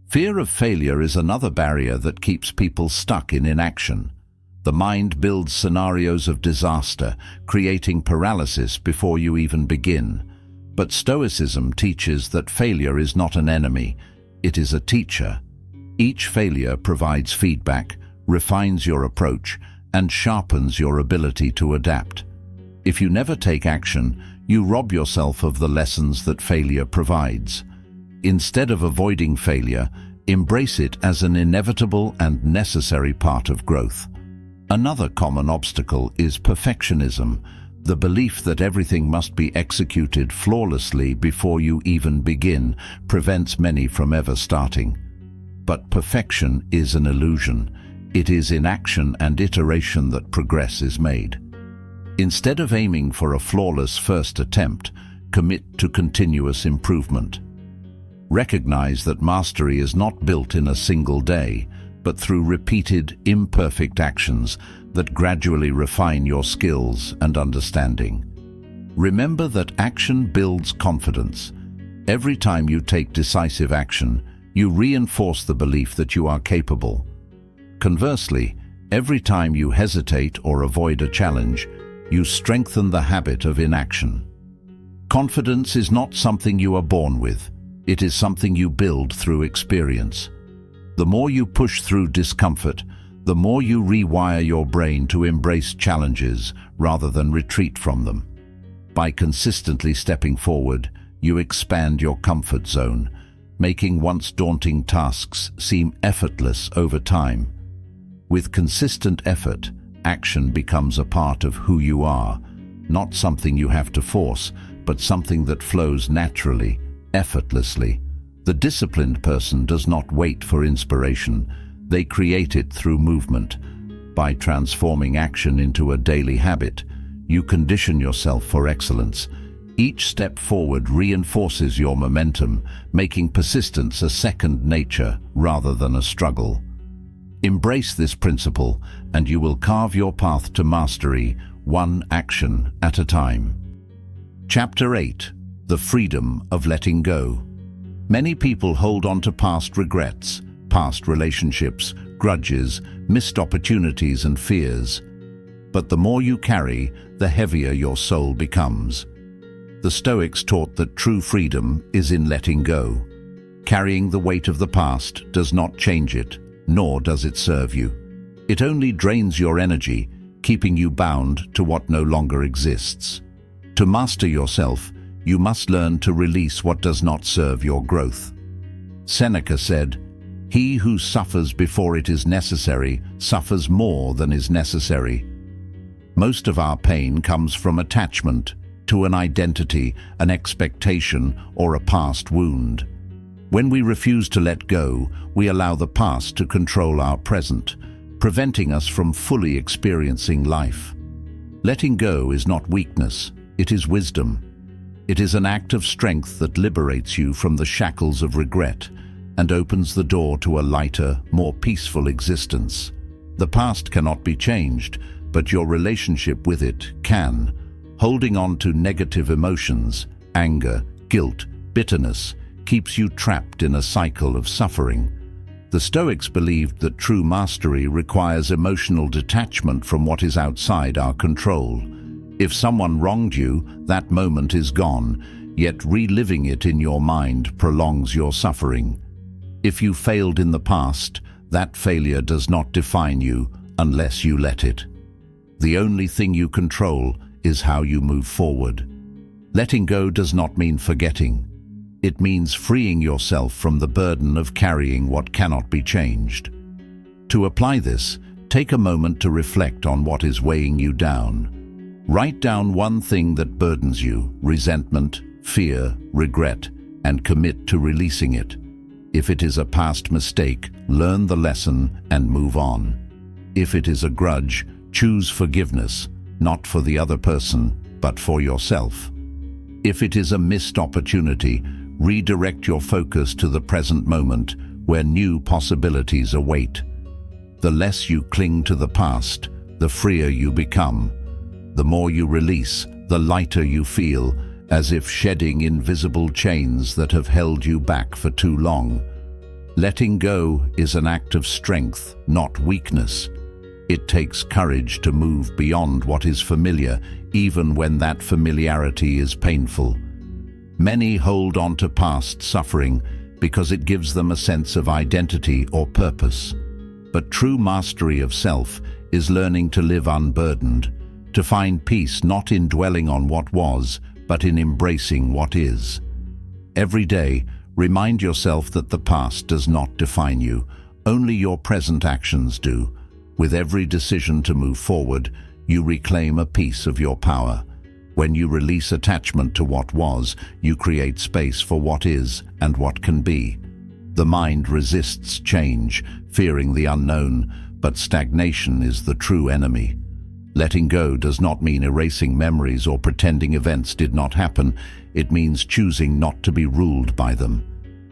Fear of failure is another barrier that keeps people stuck in inaction. The mind builds scenarios of disaster, creating paralysis before you even begin. But Stoicism teaches that failure is not an enemy, it is a teacher. Each failure provides feedback, refines your approach, and sharpens your ability to adapt. If you never take action, you rob yourself of the lessons that failure provides. Instead of avoiding failure, embrace it as an inevitable and necessary part of growth. Another common obstacle is perfectionism, the belief that everything must be executed flawlessly before you even begin prevents many from ever starting. But perfection is an illusion. It is in action and iteration that progress is made. Instead of aiming for a flawless first attempt, commit to continuous improvement. Recognize that mastery is not built in a single day, but through repeated, imperfect actions that gradually refine your skills and understanding. Remember that action builds confidence. Every time you take decisive action, you reinforce the belief that you are capable. Conversely, every time you hesitate or avoid a challenge, you strengthen the habit of inaction. Confidence is not something you are born with. It is something you build through experience. The more you push through discomfort, the more you rewire your brain to embrace challenges rather than retreat from them. By consistently stepping forward, you expand your comfort zone, making once daunting tasks seem effortless over time. With consistent effort, action becomes a part of who you are, not something you have to force, but something that flows naturally, effortlessly. The disciplined person does not wait for inspiration. They create it through movement. By transforming action into a daily habit, you condition yourself for excellence. Each step forward reinforces your momentum, making persistence a second nature rather than a struggle. Embrace this principle, and you will carve your path to mastery, one action at a time. Chapter 8. The Freedom of Letting Go. Many people hold on to past regrets, past relationships, grudges, missed opportunities and fears. But the more you carry, the heavier your soul becomes. The Stoics taught that true freedom is in letting go. Carrying the weight of the past does not change it, nor does it serve you. It only drains your energy, keeping you bound to what no longer exists. To master yourself, you must learn to release what does not serve your growth. Seneca said, "He who suffers before it is necessary suffers more than is necessary." Most of our pain comes from attachment to an identity, an expectation, or a past wound. When we refuse to let go, we allow the past to control our present, preventing us from fully experiencing life. Letting go is not weakness, it is wisdom. It is an act of strength that liberates you from the shackles of regret and opens the door to a lighter, more peaceful existence. The past cannot be changed, but your relationship with it can. Holding on to negative emotions, anger, guilt, bitterness, keeps you trapped in a cycle of suffering. The Stoics believed that true mastery requires emotional detachment from what is outside our control. If someone wronged you, that moment is gone, yet reliving it in your mind prolongs your suffering. If you failed in the past, that failure does not define you unless you let it. The only thing you control is how you move forward. Letting go does not mean forgetting. It means freeing yourself from the burden of carrying what cannot be changed. To apply this, take a moment to reflect on what is weighing you down. Write down one thing that burdens you, resentment, fear, regret, and commit to releasing it. If it is a past mistake, learn the lesson and move on. If it is a grudge, choose forgiveness, not for the other person, but for yourself. If it is a missed opportunity, redirect your focus to the present moment where new possibilities await. The less you cling to the past, the freer you become. The more you release, the lighter you feel, as if shedding invisible chains that have held you back for too long. Letting go is an act of strength, not weakness. It takes courage to move beyond what is familiar, even when that familiarity is painful. Many hold on to past suffering because it gives them a sense of identity or purpose. But true mastery of self is learning to live unburdened, to find peace not in dwelling on what was, but in embracing what is. Every day, remind yourself that the past does not define you, only your present actions do. With every decision to move forward, you reclaim a piece of your power. When you release attachment to what was, you create space for what is and what can be. The mind resists change, fearing the unknown, but stagnation is the true enemy. Letting go does not mean erasing memories or pretending events did not happen. It means choosing not to be ruled by them.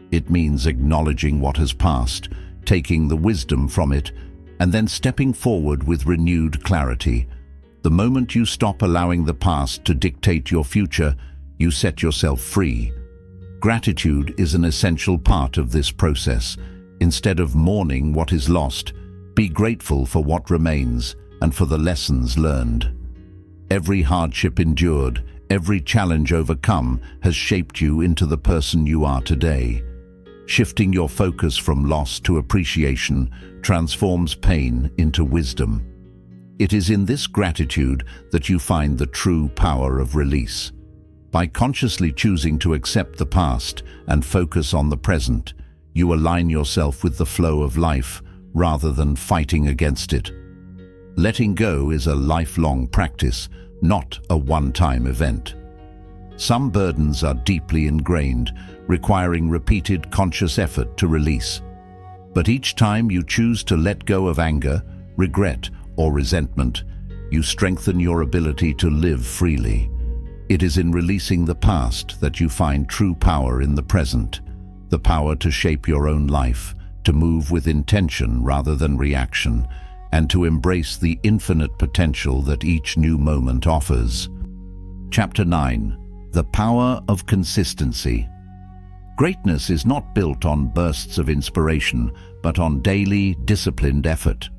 It means acknowledging what has passed, taking the wisdom from it, and then stepping forward with renewed clarity. The moment you stop allowing the past to dictate your future, you set yourself free. Gratitude is an essential part of this process. Instead of mourning what is lost, be grateful for what remains and for the lessons learned. Every hardship endured, Every challenge overcome has shaped you into the person you are today. Shifting your focus from loss to appreciation transforms pain into wisdom. It is in this gratitude that you find the true power of release. By consciously choosing to accept the past and focus on the present, you align yourself with the flow of life rather than fighting against it. Letting go is a lifelong practice, not a one-time event. Some burdens are deeply ingrained, requiring repeated conscious effort to release. But each time you choose to let go of anger, regret, or resentment, you strengthen your ability to live freely. It is in releasing the past that you find true power in the present, the power to shape your own life, to move with intention rather than reaction, and to embrace the infinite potential that each new moment offers. Chapter 9. The Power of Consistency. Greatness is not built on bursts of inspiration, but on daily, disciplined effort.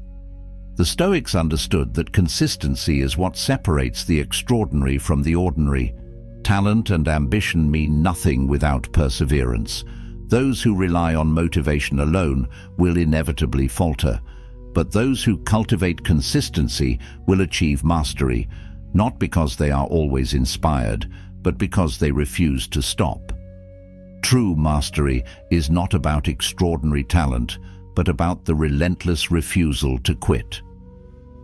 The Stoics understood that consistency is what separates the extraordinary from the ordinary. Talent and ambition mean nothing without perseverance. Those who rely on motivation alone will inevitably falter, but those who cultivate consistency will achieve mastery, not because they are always inspired, but because they refuse to stop. True mastery is not about extraordinary talent, but about the relentless refusal to quit.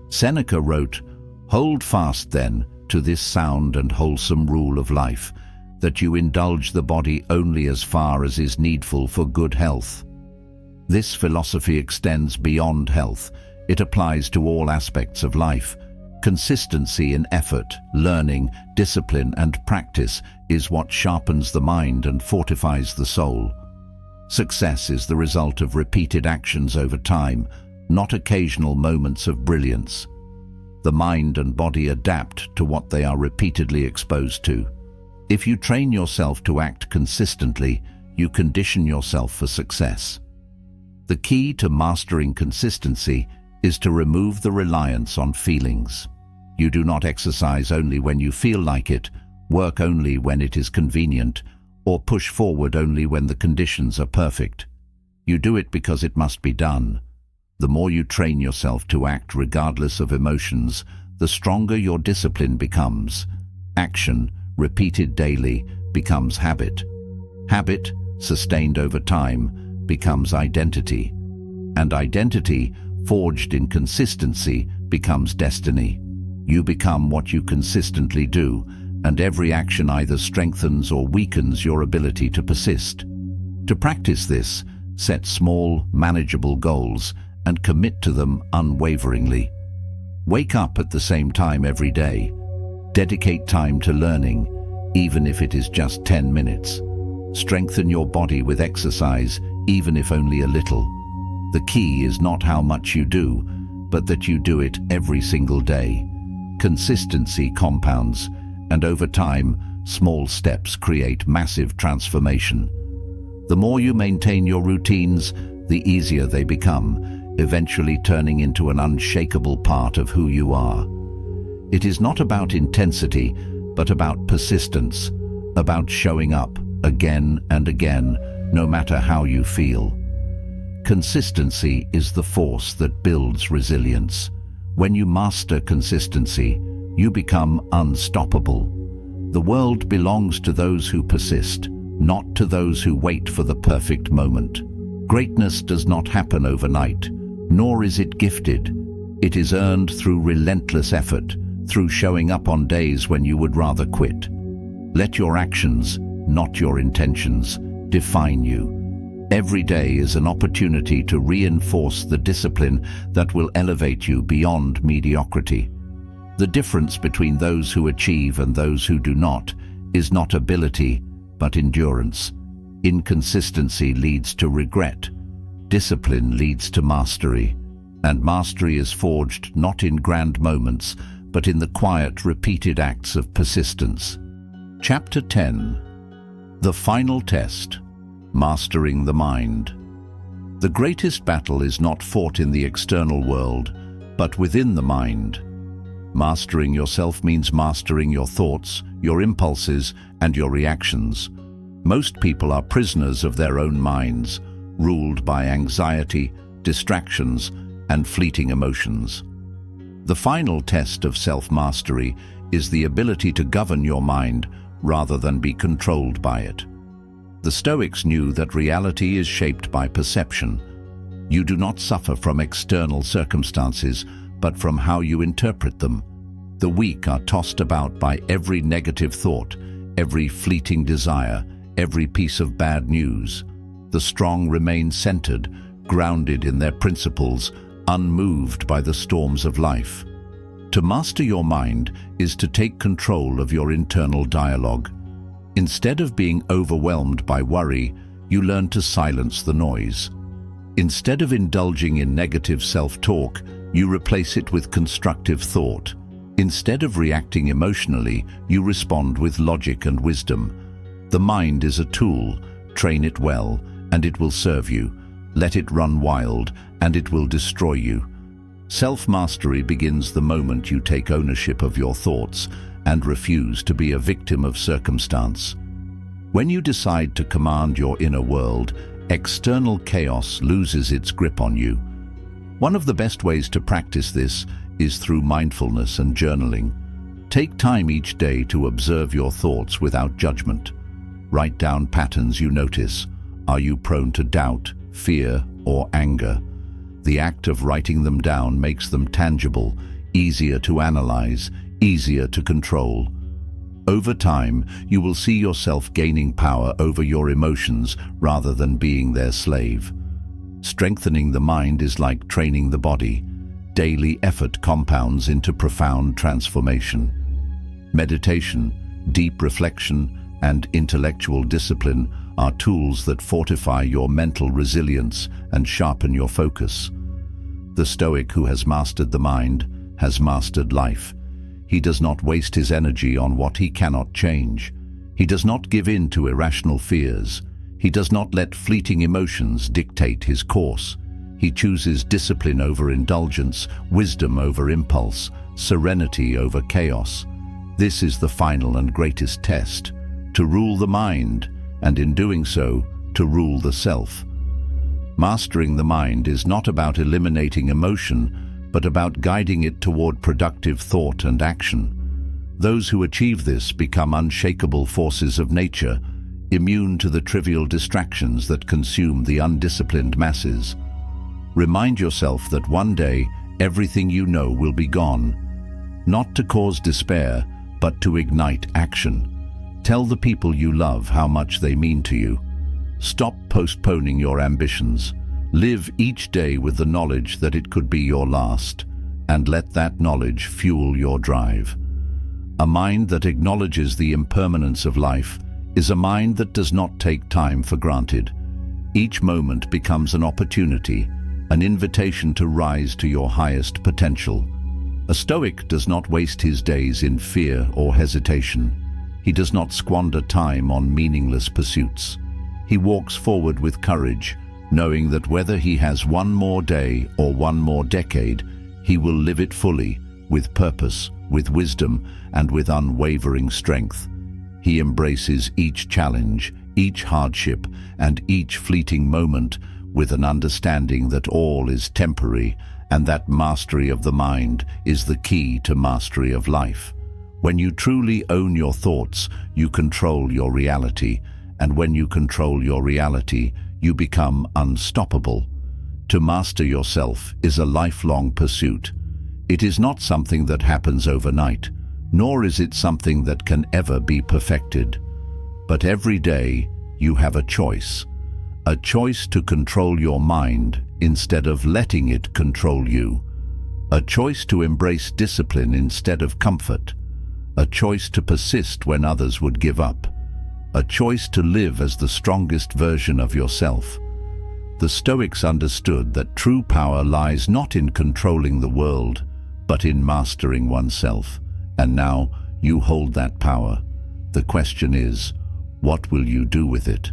Seneca wrote, "Hold fast, then, to this sound and wholesome rule of life, that you indulge the body only as far as is needful for good health." This philosophy extends beyond health. It applies to all aspects of life. Consistency in effort, learning, discipline, and practice is what sharpens the mind and fortifies the soul. Success is the result of repeated actions over time, not occasional moments of brilliance. The mind and body adapt to what they are repeatedly exposed to. If you train yourself to act consistently, you condition yourself for success. The key to mastering consistency is to remove the reliance on feelings. You do not exercise only when you feel like it, work only when it is convenient, or push forward only when the conditions are perfect. You do it because it must be done. The more you train yourself to act regardless of emotions, the stronger your discipline becomes. Action, repeated daily, becomes habit. Habit, sustained over time, becomes identity. And identity, forged in consistency, becomes destiny. You become what you consistently do, and every action either strengthens or weakens your ability to persist. To practice this, set small, manageable goals and commit to them unwaveringly. Wake up at the same time every day. Dedicate time to learning, even if it is just 10 minutes. Strengthen your body with exercise, even if only a little. The key is not how much you do, but that you do it every single day. Consistency compounds, and over time, small steps create massive transformation. The more you maintain your routines, the easier they become, eventually turning into an unshakable part of who you are. It is not about intensity, but about persistence, about showing up again and again, no matter how you feel. Consistency is the force that builds resilience. When you master consistency, you become unstoppable. The world belongs to those who persist, not to those who wait for the perfect moment. Greatness does not happen overnight, nor is it gifted. It is earned through relentless effort, through showing up on days when you would rather quit. Let your actions, not your intentions, define you. Every day is an opportunity to reinforce the discipline that will elevate you beyond mediocrity. The difference between those who achieve and those who do not is not ability, but endurance. Inconsistency leads to regret. Discipline leads to mastery. And mastery is forged not in grand moments, but in the quiet, repeated acts of persistence. Chapter 10. The Final Test. Mastering the Mind. The greatest battle is not fought in the external world, but within the mind. Mastering yourself means mastering your thoughts, your impulses, and your reactions. Most people are prisoners of their own minds, ruled by anxiety, distractions, and fleeting emotions. The final test of self-mastery is the ability to govern your mind rather than be controlled by it. The Stoics knew that reality is shaped by perception. You do not suffer from external circumstances, but from how you interpret them. The weak are tossed about by every negative thought, every fleeting desire, every piece of bad news. The strong remain centered, grounded in their principles, unmoved by the storms of life. To master your mind is to take control of your internal dialogue. Instead of being overwhelmed by worry, you learn to silence the noise. Instead of indulging in negative self-talk, you replace it with constructive thought. Instead of reacting emotionally, you respond with logic and wisdom. The mind is a tool. Train it well, and it will serve you. Let it run wild, and it will destroy you. Self-mastery begins the moment you take ownership of your thoughts and refuse to be a victim of circumstance. When you decide to command your inner world, external chaos loses its grip on you. One of the best ways to practice this is through mindfulness and journaling. Take time each day to observe your thoughts without judgment. Write down patterns you notice. Are you prone to doubt, fear, or anger? The act of writing them down makes them tangible, easier to analyze, easier to control. Over time, you will see yourself gaining power over your emotions rather than being their slave. Strengthening the mind is like training the body. Daily effort compounds into profound transformation. Meditation, deep reflection, and intellectual discipline are tools that fortify your mental resilience and sharpen your focus. The Stoic who has mastered the mind has mastered life. He does not waste his energy on what he cannot change. He does not give in to irrational fears. He does not let fleeting emotions dictate his course. He chooses discipline over indulgence, wisdom over impulse, serenity over chaos. This is the final and greatest test: to rule the mind, and in doing so, to rule the self. Mastering the mind is not about eliminating emotion, but about guiding it toward productive thought and action. Those who achieve this become unshakable forces of nature, immune to the trivial distractions that consume the undisciplined masses. Remind yourself that one day, everything you know will be gone. Not to cause despair, but to ignite action. Tell the people you love how much they mean to you. Stop postponing your ambitions. Live each day with the knowledge that it could be your last, and let that knowledge fuel your drive. A mind that acknowledges the impermanence of life is a mind that does not take time for granted. Each moment becomes an opportunity, an invitation to rise to your highest potential. A Stoic does not waste his days in fear or hesitation. He does not squander time on meaningless pursuits. He walks forward with courage, knowing that whether he has one more day or one more decade, he will live it fully, with purpose, with wisdom, and with unwavering strength. He embraces each challenge, each hardship, and each fleeting moment with an understanding that all is temporary and that mastery of the mind is the key to mastery of life. When you truly own your thoughts, you control your reality, and when you control your reality, you become unstoppable. To master yourself is a lifelong pursuit. It is not something that happens overnight, nor is it something that can ever be perfected. But every day, you have a choice to control your mind instead of letting it control you, a choice to embrace discipline instead of comfort, a choice to persist when others would give up, a choice to live as the strongest version of yourself. The Stoics understood that true power lies not in controlling the world, but in mastering oneself. And now you hold that power. The question is, what will you do with it?